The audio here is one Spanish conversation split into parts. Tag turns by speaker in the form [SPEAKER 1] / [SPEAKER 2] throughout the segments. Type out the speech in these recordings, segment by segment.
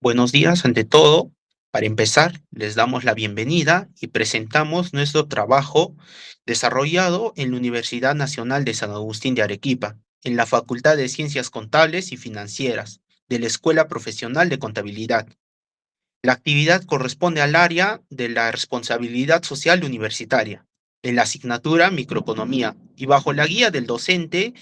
[SPEAKER 1] Buenos días, ante todo. Para empezar, les damos la bienvenida y presentamos nuestro trabajo desarrollado en la Universidad Nacional de San Agustín de Arequipa, en la Facultad de Ciencias Contables y Financieras de la Escuela Profesional de Contabilidad. La actividad corresponde al área de la responsabilidad social universitaria, en la asignatura Microeconomía y bajo la guía del docente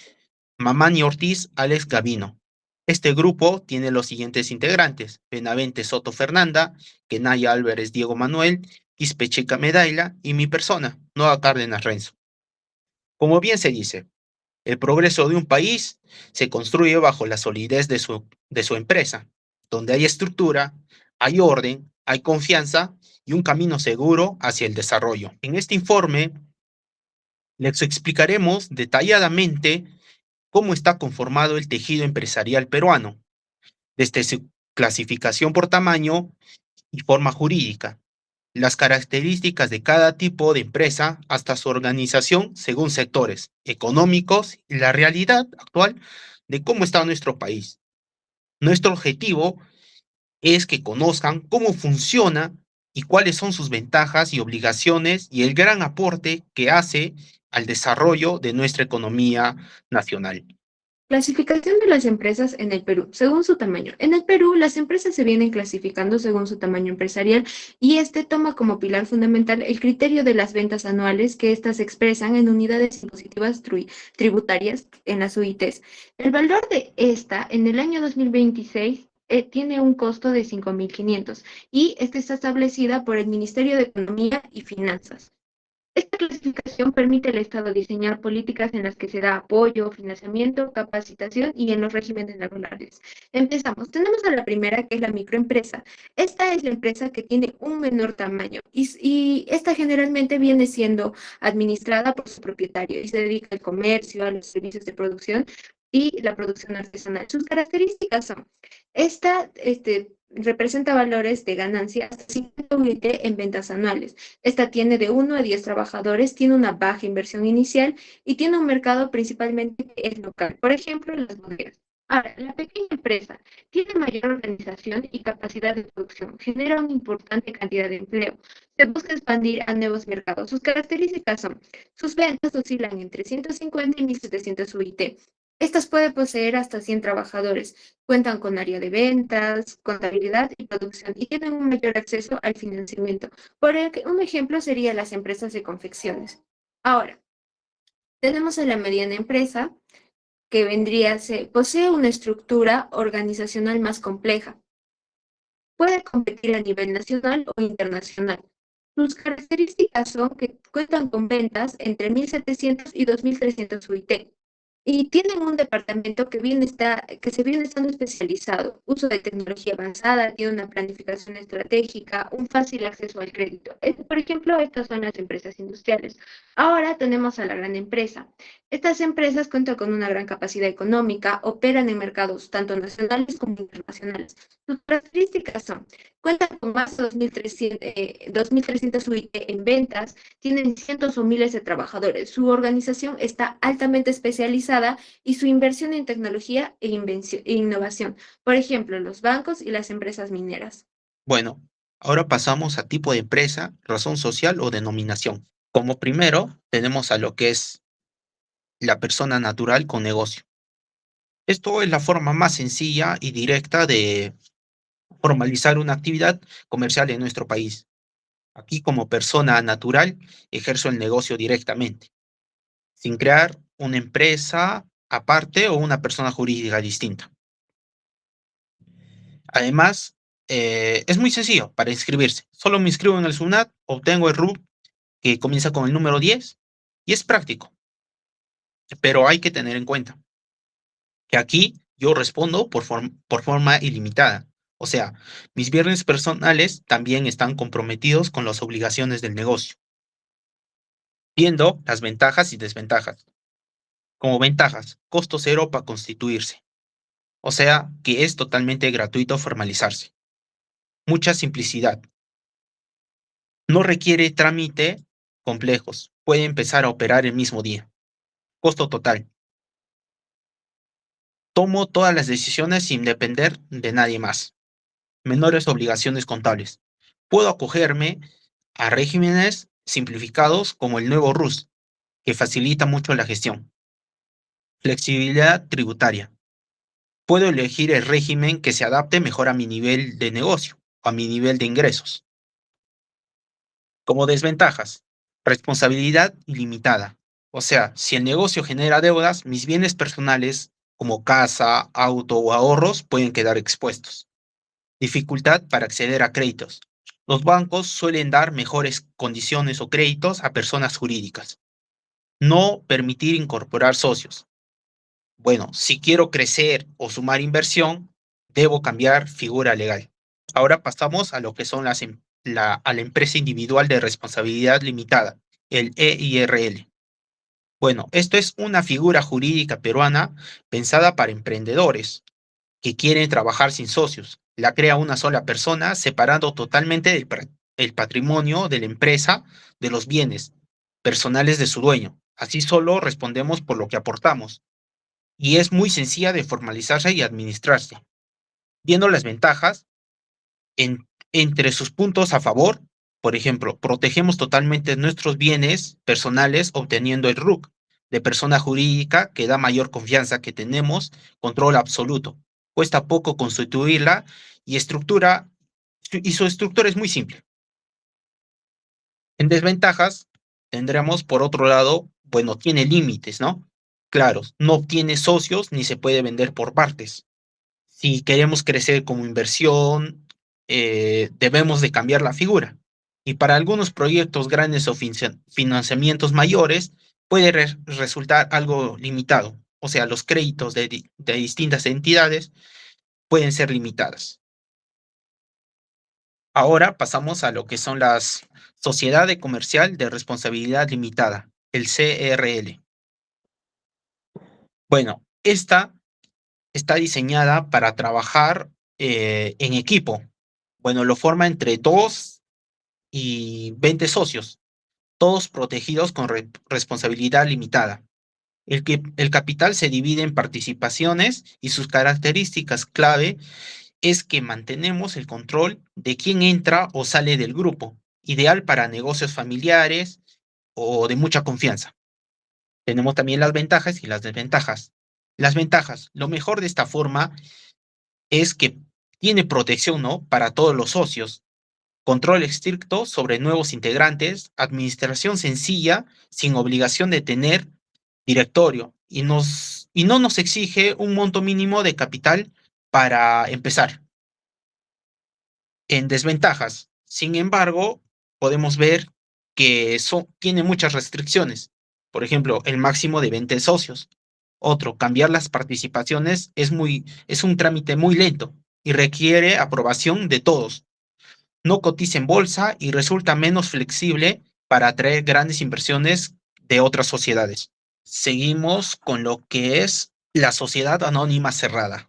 [SPEAKER 1] Mamani Ortiz, Alex Gavino. Este grupo tiene los siguientes integrantes: Benavente Soto Fernanda, Kenaya Álvarez Diego Manuel, Quispe Checa Medaila y mi persona, Noa Cárdenas Renzo. Como bien se dice, el progreso de un país se construye bajo la solidez de su empresa, donde hay estructura, hay orden, hay confianza y un camino seguro hacia el desarrollo. En este informe les explicaremos detalladamente cómo está conformado el tejido empresarial peruano, desde su clasificación por tamaño y forma jurídica, las características de cada tipo de empresa hasta su organización según sectores económicos y la realidad actual de cómo está nuestro país. Nuestro objetivo es que conozcan cómo funciona y cuáles son sus ventajas y obligaciones y el gran aporte que hace al desarrollo de nuestra economía nacional.
[SPEAKER 2] Clasificación de las empresas en el Perú, según su tamaño. En el Perú, las empresas se vienen clasificando según su tamaño empresarial y este toma como pilar fundamental el criterio de las ventas anuales que éstas se expresan en unidades impositivas tributarias en las UITs. El valor de esta en el año 2026 tiene un costo de 5.500 y esta está establecida por el Ministerio de Economía y Finanzas. Esta clasificación permite al Estado diseñar políticas en las que se da apoyo, financiamiento, capacitación y en los regímenes laborales. Empezamos. Tenemos a la primera, que es la microempresa. Esta es la empresa que tiene un menor tamaño y esta generalmente viene siendo administrada por su propietario y se dedica al comercio, a los servicios de producción y la producción artesanal. Sus características son, esta representa valores de ganancia hasta 50 UIT en ventas anuales. Esta tiene de 1 a 10 trabajadores, tiene una baja inversión inicial y tiene un mercado principalmente que es local, por ejemplo, las bodegas. Ahora, la pequeña empresa tiene mayor organización y capacidad de producción, genera una importante cantidad de empleo, se busca expandir a nuevos mercados. Sus características son, sus ventas oscilan entre 150 y 1.700 UIT. Estas pueden poseer hasta 100 trabajadores, cuentan con área de ventas, contabilidad y producción y tienen un mayor acceso al financiamiento. Un ejemplo sería las empresas de confecciones. Ahora, tenemos a la mediana empresa que posee una estructura organizacional más compleja. Puede competir a nivel nacional o internacional. Sus características son que cuentan con ventas entre 1.700 y 2.300 UIT. Y tienen un departamento que se viene estando especializado, uso de tecnología avanzada, tiene una planificación estratégica, un fácil acceso al crédito. Por ejemplo, estas son las empresas industriales. Ahora tenemos a la gran empresa. Estas empresas cuentan con una gran capacidad económica, operan en mercados tanto nacionales como internacionales. Sus características son, cuentan con más de 2.300 UIT en ventas, tienen cientos o miles de trabajadores. Su organización está altamente especializada y su inversión en tecnología e innovación. Por ejemplo, los bancos y las empresas mineras.
[SPEAKER 1] Bueno, ahora pasamos a tipo de empresa, razón social o denominación. Como primero, tenemos a lo que es la persona natural con negocio. Esto es la forma más sencilla y directa de formalizar una actividad comercial en nuestro país. Aquí, como persona natural, ejerzo el negocio directamente, sin crear una empresa aparte o una persona jurídica distinta. Además, es muy sencillo para inscribirse. Solo me inscribo en el SUNAT, obtengo el RUT que comienza con el número 10 y es práctico, pero hay que tener en cuenta que aquí yo respondo por forma ilimitada. O sea, mis bienes personales también están comprometidos con las obligaciones del negocio, viendo las ventajas y desventajas. Como ventajas, costo cero para constituirse. O sea, que es totalmente gratuito formalizarse. Mucha simplicidad. No requiere trámite complejos. Puede empezar a operar el mismo día. Costo total. Tomo todas las decisiones sin depender de nadie más. menores obligaciones contables. Puedo acogerme a regímenes simplificados como el nuevo RUS, que facilita mucho la gestión. Flexibilidad tributaria. Puedo elegir el régimen que se adapte mejor a mi nivel de negocio o a mi nivel de ingresos. Como desventajas, responsabilidad ilimitada. O sea, si el negocio genera deudas, mis bienes personales como casa, auto o ahorros pueden quedar expuestos. Dificultad para acceder a créditos. Los bancos suelen dar mejores condiciones o créditos a personas jurídicas. No permitir incorporar socios. Bueno, si quiero crecer o sumar inversión, debo cambiar figura legal. Ahora pasamos a lo que son a la empresa individual de responsabilidad limitada, el EIRL. Bueno, esto es una figura jurídica peruana pensada para emprendedores que quieren trabajar sin socios. La crea una sola persona, separando totalmente el patrimonio de la empresa de los bienes personales de su dueño. Así solo respondemos por lo que aportamos. Y es muy sencilla de formalizarse y administrarse. Viendo las ventajas, entre sus puntos a favor, por ejemplo, protegemos totalmente nuestros bienes personales obteniendo el RUC de persona jurídica que da mayor confianza que tenemos, control absoluto. Cuesta poco constituirla y y su estructura es muy simple. En desventajas, tendremos por otro lado, bueno, tiene límites, ¿no? Claros, no obtiene socios ni se puede vender por partes. Si queremos crecer como inversión, debemos de cambiar la figura. Y para algunos proyectos grandes o financiamientos mayores, puede resultar algo limitado. O sea, los créditos de distintas entidades pueden ser limitadas. Ahora pasamos a lo que son las Sociedades Comercial de Responsabilidad Limitada, el CRL. Bueno, esta está diseñada para trabajar en equipo. Bueno, lo forma entre 2 y 20 socios, todos protegidos con responsabilidad limitada. El capital se divide en participaciones y sus características clave es que mantenemos el control de quién entra o sale del grupo, ideal para negocios familiares o de mucha confianza. Tenemos también las ventajas y las desventajas. Las ventajas, lo mejor de esta forma es que tiene protección, ¿no? Para todos los socios, control estricto sobre nuevos integrantes, administración sencilla, sin obligación de tener directorio, y no nos exige un monto mínimo de capital para empezar. En desventajas, sin embargo, podemos ver que eso tiene muchas restricciones. Por ejemplo, el máximo de 20 socios. Otro, cambiar las participaciones es un trámite muy lento y requiere aprobación de todos. No cotiza en bolsa y resulta menos flexible para atraer grandes inversiones de otras sociedades. Seguimos con lo que es la Sociedad Anónima Cerrada,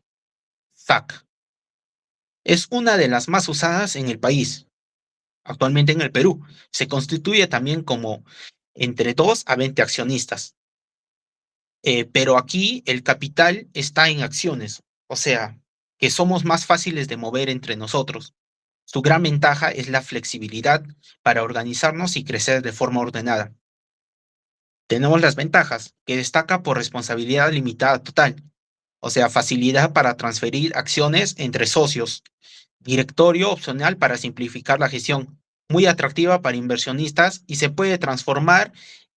[SPEAKER 1] SAC. Es una de las más usadas en el país, actualmente en el Perú. Se constituye también como entre 2 a 20 accionistas. Pero aquí el capital está en acciones, o sea, que somos más fáciles de mover entre nosotros. Su gran ventaja es la flexibilidad para organizarnos y crecer de forma ordenada. Tenemos las ventajas, que destaca por responsabilidad limitada total, o sea, facilidad para transferir acciones entre socios, directorio opcional para simplificar la gestión, muy atractiva para inversionistas y se puede transformar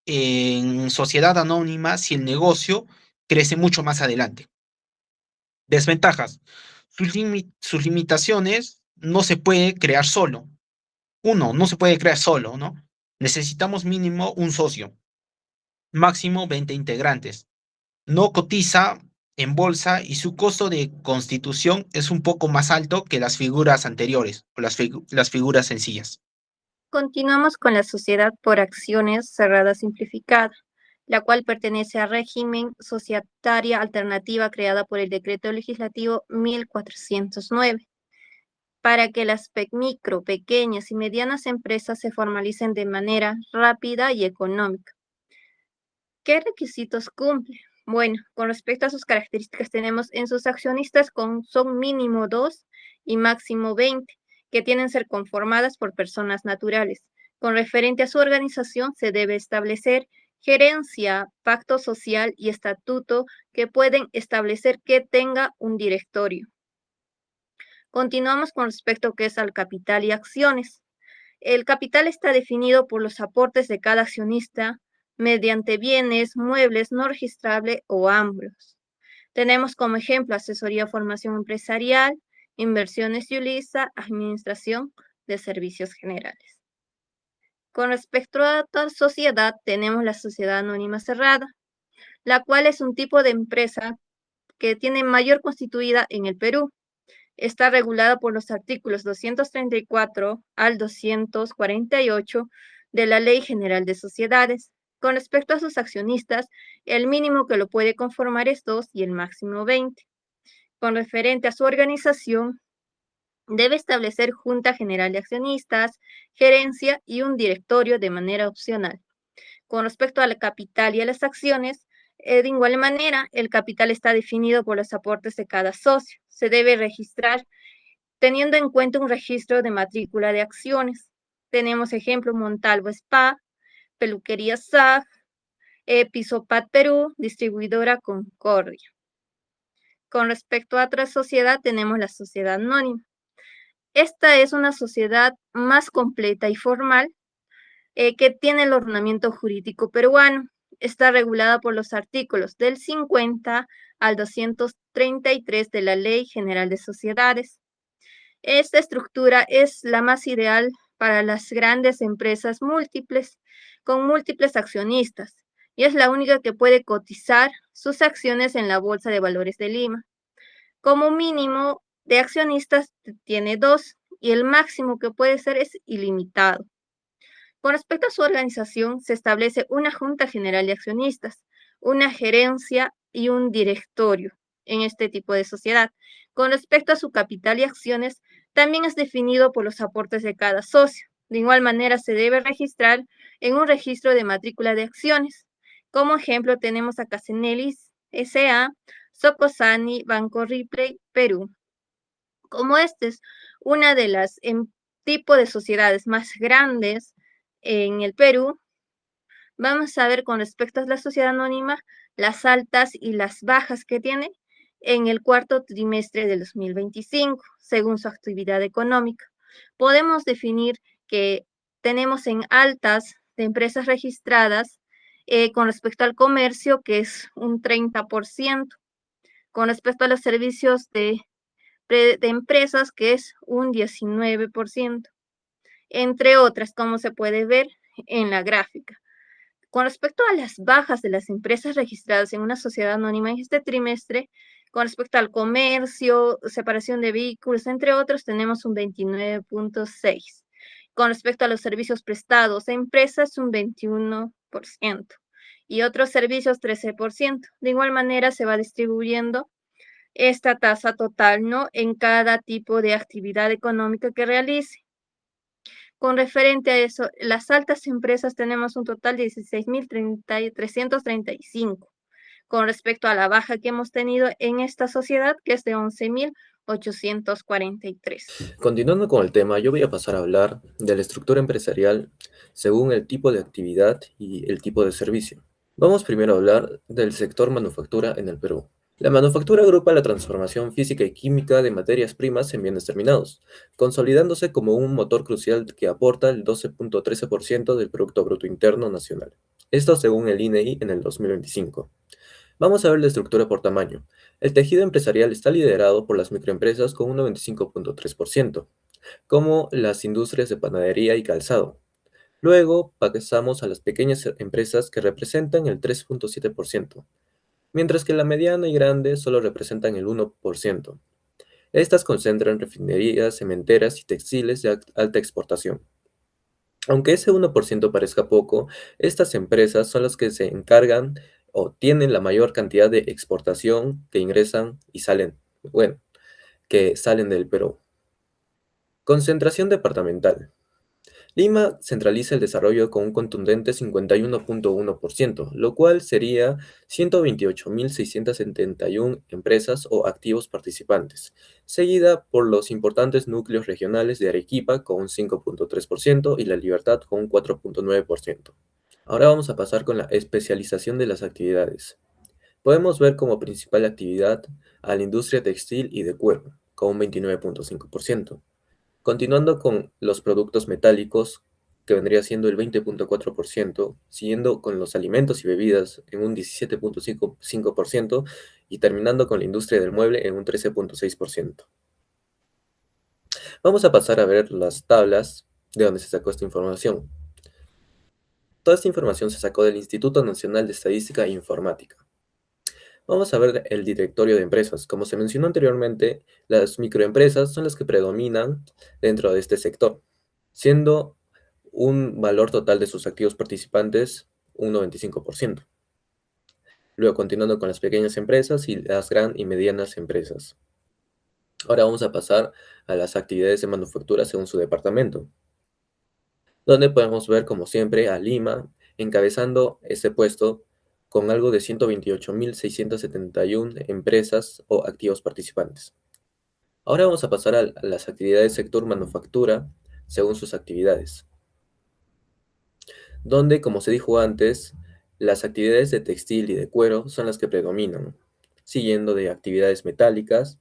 [SPEAKER 1] en sociedad anónima si el negocio crece mucho más adelante. Desventajas. Sus limitaciones no se puede crear solo. Uno, no se puede crear solo, ¿no? Necesitamos mínimo un socio, máximo 20 integrantes. No cotiza en bolsa y su costo de constitución es un poco más alto que las figuras anteriores o las figuras sencillas.
[SPEAKER 3] Continuamos con la sociedad por acciones cerrada simplificada, la cual pertenece al régimen societaria alternativa creada por el Decreto Legislativo 1409, para que las micro, pequeñas y medianas empresas se formalicen de manera rápida y económica. ¿Qué requisitos cumple? Bueno, con respecto a sus características tenemos en sus accionistas son mínimo 2 y máximo 20, que tienen que ser conformadas por personas naturales. Con referente a su organización, se debe establecer gerencia, pacto social y estatuto que pueden establecer que tenga un directorio. Continuamos con respecto a qué es al capital y acciones. El capital está definido por los aportes de cada accionista mediante bienes, muebles no registrables o ambos. Tenemos como ejemplo asesoría, formación empresarial, inversiones y ULISA, administración de servicios generales. Con respecto a otra sociedad, tenemos la sociedad anónima cerrada, la cual es un tipo de empresa que tiene mayor constituida en el Perú. Está regulada por los artículos 234 al 248 de la Ley General de Sociedades. Con respecto a sus accionistas, el mínimo que lo puede conformar es 2 y el máximo 20. Con referente a su organización, debe establecer Junta General de Accionistas, gerencia y un directorio de manera opcional. Con respecto al capital y a las acciones, de igual manera, el capital está definido por los aportes de cada socio. Se debe registrar teniendo en cuenta un registro de matrícula de acciones. Tenemos ejemplo Montalvo Spa, Peluquería SAG, Pisopat Perú, distribuidora Concordia. Con respecto a otra sociedad, tenemos la sociedad anónima. Esta es una sociedad más completa y formal que tiene el ordenamiento jurídico peruano. Está regulada por los artículos del 50 al 233 de la Ley General de Sociedades. Esta estructura es la más ideal para las grandes empresas múltiples, con múltiples accionistas, y es la única que puede cotizar sus acciones en la Bolsa de Valores de Lima. Como mínimo de accionistas tiene 2 y el máximo que puede ser es ilimitado. Con respecto a su organización, se establece una Junta General de Accionistas, una gerencia y un directorio en este tipo de sociedad. Con respecto a su capital y acciones, también es definido por los aportes de cada socio. De igual manera, se debe registrar en un registro de matrícula de acciones. Como ejemplo, tenemos a Casenelis S.A., Socosani, Banco Ripley, Perú. Como este es una de las tipos de sociedades más grandes en el Perú, vamos a ver con respecto a la sociedad anónima las altas y las bajas que tiene en el cuarto trimestre del 2025, según su actividad económica. Podemos definir que tenemos en altas de empresas registradas con respecto al comercio, que es un 30%, con respecto a los servicios de empresas, que es un 19%, entre otras, como se puede ver en la gráfica. Con respecto a las bajas de las empresas registradas en una sociedad anónima en este trimestre, con respecto al comercio, separación de vehículos, entre otros, tenemos un 29.6%. Con respecto a los servicios prestados a empresas, un 21%. Y otros servicios, 13%. De igual manera, se va distribuyendo esta tasa total, ¿no?, en cada tipo de actividad económica que realice. Con referente a eso, las altas empresas tenemos un total de 16.335, con respecto a la baja que hemos tenido en esta sociedad, que es de 11.843.
[SPEAKER 4] Continuando con el tema, yo voy a pasar a hablar de la estructura empresarial según el tipo de actividad y el tipo de servicio. Vamos primero a hablar del sector manufactura en el Perú. La manufactura agrupa la transformación física y química de materias primas en bienes terminados, consolidándose como un motor crucial que aporta el 12.13% del Producto Bruto Interno Nacional. Esto según el INEI en el 2025. Vamos a ver la estructura por tamaño. El tejido empresarial está liderado por las microempresas con un 95.3%, como las industrias de panadería y calzado. Luego pasamos a las pequeñas empresas que representan el 3.7%, mientras que la mediana y grande solo representan el 1%. Estas concentran refinerías, cementeras y textiles de alta exportación. Aunque ese 1% parezca poco, estas empresas son las que se encargan o tienen la mayor cantidad de exportación que ingresan y salen, que salen del Perú. Concentración departamental. Lima centraliza el desarrollo con un contundente 51.1%, lo cual sería 128.671 empresas o activos participantes, seguida por los importantes núcleos regionales de Arequipa con un 5.3% y La Libertad con un 4.9%. Ahora vamos a pasar con la especialización de las actividades. Podemos ver como principal actividad a la industria textil y de cuero, con un 29.5%. Continuando con los productos metálicos, que vendría siendo el 20.4%, siguiendo con los alimentos y bebidas en un 17.5% y terminando con la industria del mueble en un 13.6%. Vamos a pasar a ver las tablas de donde se sacó esta información. Toda esta información se sacó del Instituto Nacional de Estadística e Informática. Vamos a ver el directorio de empresas. Como se mencionó anteriormente, las microempresas son las que predominan dentro de este sector, siendo un valor total de sus activos participantes un 95%. Luego, continuando con las pequeñas empresas y las gran y medianas empresas. Ahora vamos a pasar a las actividades de manufactura según su departamento, donde podemos ver, como siempre, a Lima encabezando este puesto con algo de 128.671 empresas o activos participantes. Ahora vamos a pasar a las actividades sector manufactura según sus actividades, donde, como se dijo antes, las actividades de textil y de cuero son las que predominan, siguiendo de actividades metálicas,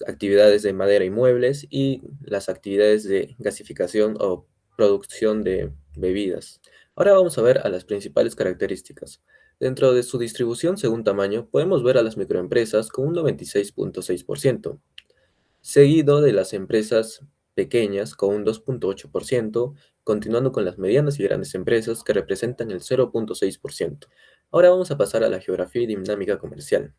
[SPEAKER 4] actividades de madera y muebles y las actividades de gasificación o producción de bebidas. Ahora vamos a ver a las principales características. Dentro de su distribución según tamaño, podemos ver a las microempresas con un 96.6%, seguido de las empresas pequeñas con un 2.8%, continuando con las medianas y grandes empresas que representan el 0.6%. Ahora vamos a pasar a la geografía y dinámica comercial.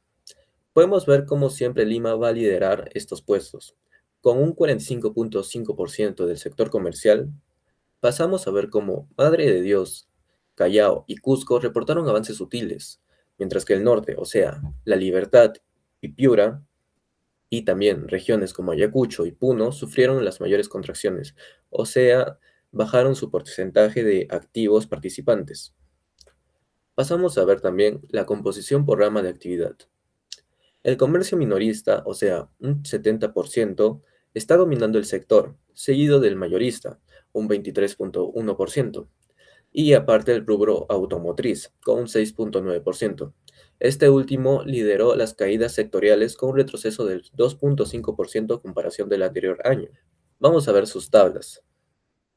[SPEAKER 4] Podemos ver cómo siempre Lima va a liderar estos puestos. Con un 45.5% del sector comercial, pasamos a ver cómo Madre de Dios, Callao y Cusco reportaron avances sutiles, mientras que el norte, o sea, La Libertad y Piura, y también regiones como Ayacucho y Puno sufrieron las mayores contracciones, o sea, bajaron su porcentaje de activos participantes. Pasamos a ver también la composición por rama de actividad. El comercio minorista, o sea, un 70%, está dominando el sector, seguido del mayorista, un 23.1%, y aparte el rubro automotriz, con un 6.9%. Este último lideró las caídas sectoriales con un retroceso del 2.5% a comparación del anterior año. Vamos a ver sus tablas.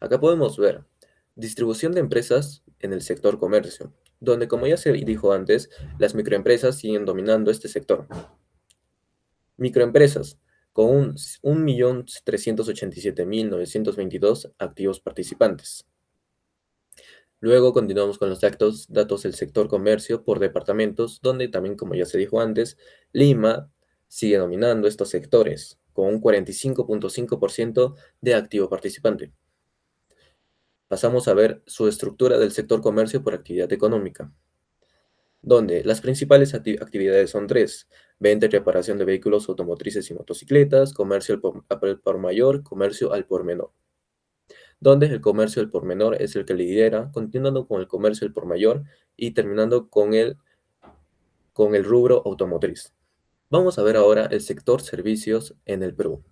[SPEAKER 4] Acá podemos ver distribución de empresas en el sector comercio, donde, como ya se dijo antes, las microempresas siguen dominando este sector. Microempresas, con un 1.387.922 activos participantes. Luego continuamos con los datos del sector comercio por departamentos, donde también, como ya se dijo antes, Lima sigue dominando estos sectores, con un 45.5% de activo participante. Pasamos a ver su estructura del sector comercio por actividad económica, donde las principales actividades son tres: venta y reparación de vehículos automotrices y motocicletas, comercio al por mayor, comercio al por menor, donde el comercio al por menor es el que lidera, continuando con el comercio al por mayor y terminando con el rubro automotriz. Vamos a ver ahora el sector servicios en el Perú.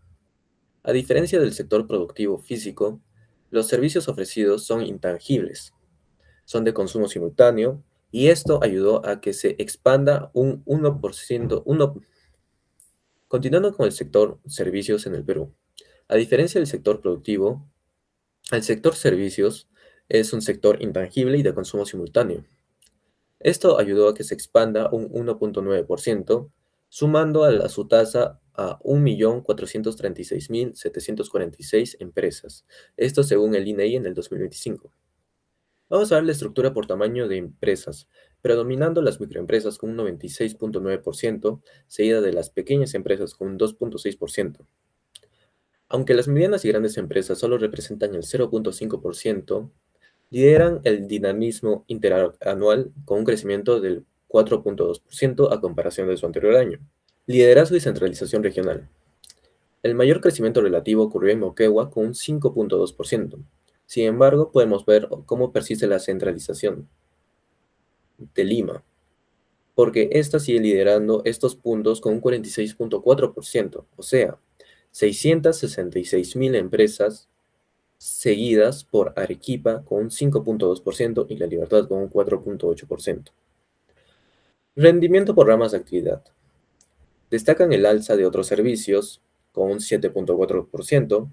[SPEAKER 4] A diferencia del sector productivo físico, los servicios ofrecidos son intangibles, son de consumo simultáneo, y esto ayudó a que se expanda un 1%. Continuando con el sector servicios en el Perú. A diferencia del sector productivo, el sector servicios es un sector intangible y de consumo simultáneo. Esto ayudó a que se expanda un 1.9%, sumando a su tasa a 1.436.746 empresas. Esto según el INEI en el 2025. Vamos a ver la estructura por tamaño de empresas, predominando las microempresas con un 96.9%, seguida de las pequeñas empresas con un 2.6%. Aunque las medianas y grandes empresas solo representan el 0.5%, lideran el dinamismo interanual con un crecimiento del 4.2% a comparación de su anterior año. Liderazgo y centralización regional. El mayor crecimiento relativo ocurrió en Moquegua con un 5.2%, Sin embargo, podemos ver cómo persiste la centralización de Lima, porque ésta sigue liderando estos puntos con un 46.4%, o sea, 666.000 empresas, seguidas por Arequipa con un 5.2% y La Libertad con un 4.8%. Rendimiento por ramas de actividad. Destacan el alza de otros servicios con un 7.4%,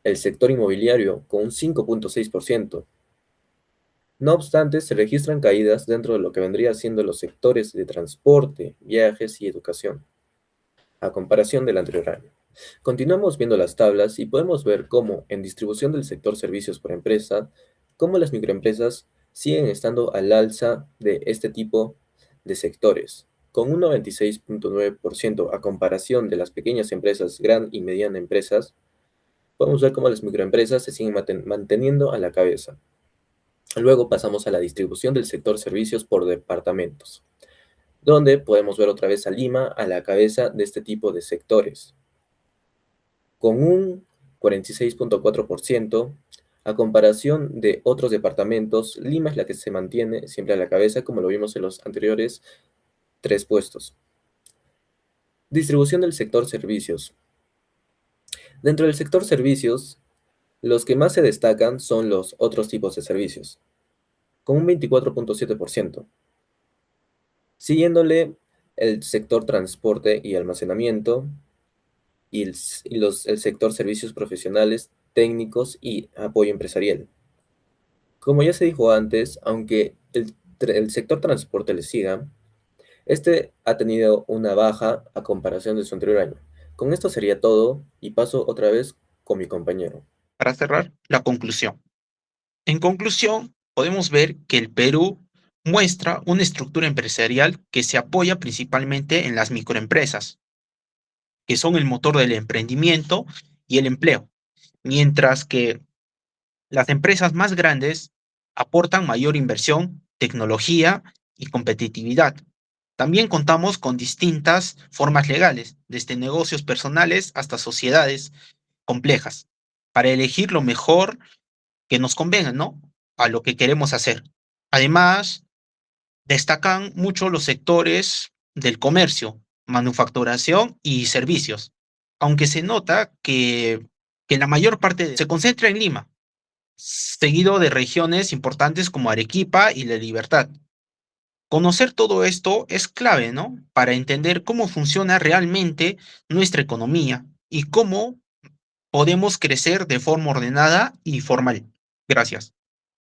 [SPEAKER 4] el sector inmobiliario con un 5.6%. No obstante, se registran caídas dentro de lo que vendría siendo los sectores de transporte, viajes y educación, a comparación del anterior año. Continuamos viendo las tablas y podemos ver cómo en distribución del sector servicios por empresa, cómo las microempresas siguen estando al alza de este tipo de sectores, con un 96.9% a comparación de las pequeñas empresas, gran y mediana empresas. Podemos ver cómo las microempresas se siguen manteniendo a la cabeza. Luego pasamos a la distribución del sector servicios por departamentos, donde podemos ver otra vez a Lima a la cabeza de este tipo de sectores, con un 46.4%. A comparación de otros departamentos, Lima es la que se mantiene siempre a la cabeza, como lo vimos en los anteriores 3 puestos. Distribución del sector servicios. Dentro del sector servicios, los que más se destacan son los otros tipos de servicios, con un 24.7%. Siguiéndole el sector transporte y almacenamiento y el sector servicios profesionales, técnicos y apoyo empresarial. Como ya se dijo antes, aunque el sector transporte le siga, este ha tenido una baja a comparación de su anterior año. Con esto sería todo y paso otra vez con mi compañero.
[SPEAKER 1] Para cerrar, la conclusión. En conclusión, podemos ver que el Perú muestra una estructura empresarial que se apoya principalmente en las microempresas, que son el motor del emprendimiento y el empleo, mientras que las empresas más grandes aportan mayor inversión, tecnología y competitividad. También contamos con distintas formas legales, desde negocios personales hasta sociedades complejas, para elegir lo mejor que nos convenga, ¿no? A lo que queremos hacer. Además, destacan mucho los sectores del comercio, manufacturación y servicios, aunque se nota que la mayor parte se concentra en Lima, seguido de regiones importantes como Arequipa y La Libertad. Conocer todo esto es clave, ¿no? Para entender cómo funciona realmente nuestra economía y cómo podemos crecer de forma ordenada y formal. Gracias.